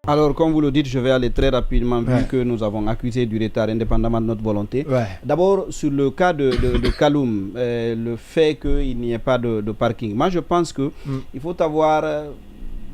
Alors, comme vous le dites, je vais aller très rapidement, vu que nous avons accusé du retard indépendamment de notre volonté. D'abord, sur le cas de Kaloum, le fait qu'il n'y ait pas de parking. Moi, je pense qu'il faut avoir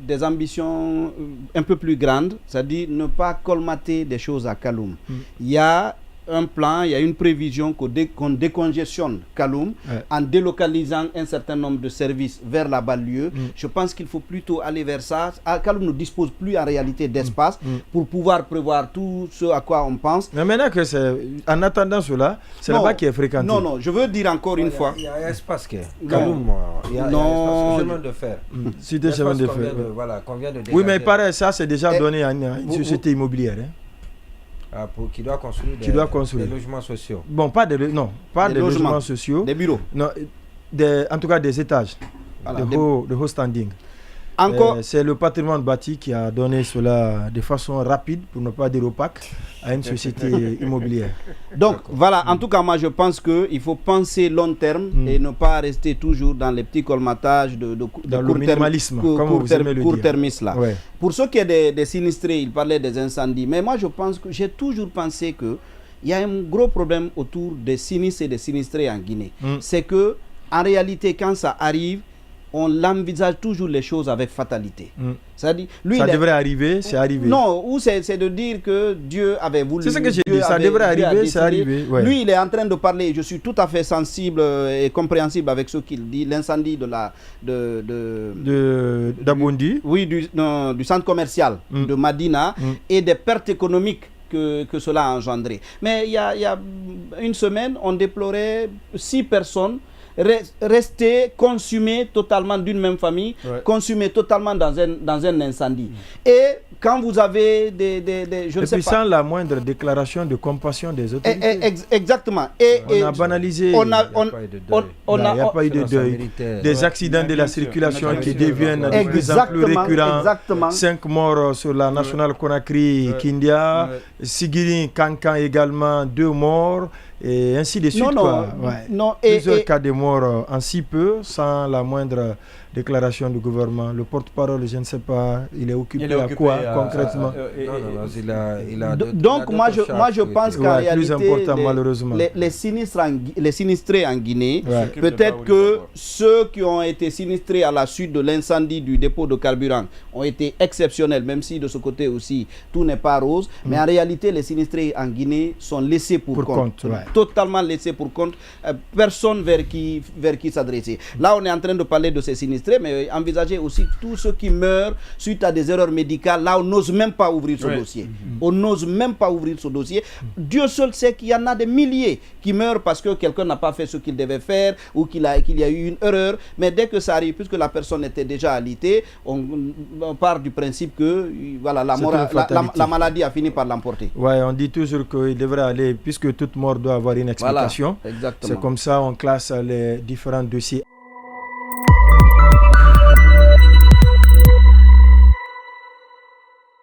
des ambitions un peu plus grandes, c'est-à-dire ne pas colmater des choses à Kaloum. Il y a un plan, il y a une prévision qu'on décongestionne Kaloum en délocalisant un certain nombre de services vers la banlieue. Je pense qu'il faut plutôt aller vers ça. Kaloum ne dispose plus en réalité d'espace pour pouvoir prévoir tout ce à quoi on pense. Mais maintenant que c'est, en attendant cela, c'est là-bas qui est fréquenté. Non, je veux dire encore une fois. Il y a un espace qui est Kaloum. Il y a un espace chemin de fer. Si des chemins de fer. Qu'on vient de oui, mais pareil, ça c'est déjà donné à une société immobilière. Qui doit construire des logements sociaux. Bon, pas des logements sociaux. Des bureaux. Non, en tout cas des étages de haut standing. C'est le patrimoine bâti qui a donné cela de façon rapide, pour ne pas dire opaque, à une société immobilière. Donc voilà, en tout cas moi je pense qu'il faut penser long terme et ne pas rester toujours dans les petits colmatages de le minimalisme, court-termisme là. Pour ceux qui sont des sinistrés, il parlait des incendies, mais moi je pense que j'ai toujours pensé que il y a un gros problème autour des sinistres et des sinistrés en Guinée. C'est que en réalité quand ça arrive, on envisage toujours les choses avec fatalité. C'est-à-dire, ça devrait arriver, c'est arrivé. Non, ou c'est de dire que Dieu avait voulu. C'est ce que j'ai dit, ça devrait arriver, c'est arrivé. Ouais. Lui, il est en train de parler, je suis tout à fait sensible et compréhensible avec ce qu'il dit, l'incendie d'Abondi. Oui, du centre commercial de Madina et des pertes économiques que cela a engendré. Mais il y a une semaine, on déplorait 6 personnes rester consumés totalement d'une même famille, consumés totalement dans un incendie. Et quand vous avez je ne sais pas, sans la moindre déclaration de compassion des autorités. Exactement. On a banalisé. Il n'y a pas eu de deuil. Des accidents de la circulation qui deviennent de plus en plus récurrents. 5 morts sur la nationale Conakry, Kindia. Sigiri, Kankan également, 2 morts. Et ainsi de suite. Plusieurs cas de morts en si peu, sans la moindre déclaration du gouvernement. Le porte-parole, je ne sais pas, il est occupé à quoi concrètement? Donc moi je pense qu'en réalité, malheureusement, les sinistrés en Guinée, peut-être que ceux qui ont été sinistrés à la suite de l'incendie du dépôt de carburant ont été exceptionnels, même si de ce côté aussi tout n'est pas rose. Mais en réalité, les sinistrés en Guinée sont laissés pour compte. Totalement laissés pour compte. Personne vers qui s'adresser. Là, on est en train de parler de ces sinistrés, mais envisager aussi tous ceux qui meurent suite à des erreurs médicales. Là, on n'ose même pas ouvrir ce dossier. On n'ose même pas ouvrir ce dossier. Dieu seul sait qu'il y en a des milliers qui meurent parce que quelqu'un n'a pas fait ce qu'il devait faire ou qu'il y a eu une erreur. Mais dès que ça arrive, puisque la personne était déjà alitée, on part du principe que voilà, la maladie a fini par l'emporter. Ouais, on dit toujours qu'il devrait aller, puisque toute mort doit avoir une explication. Voilà, c'est comme ça on classe les différents dossiers.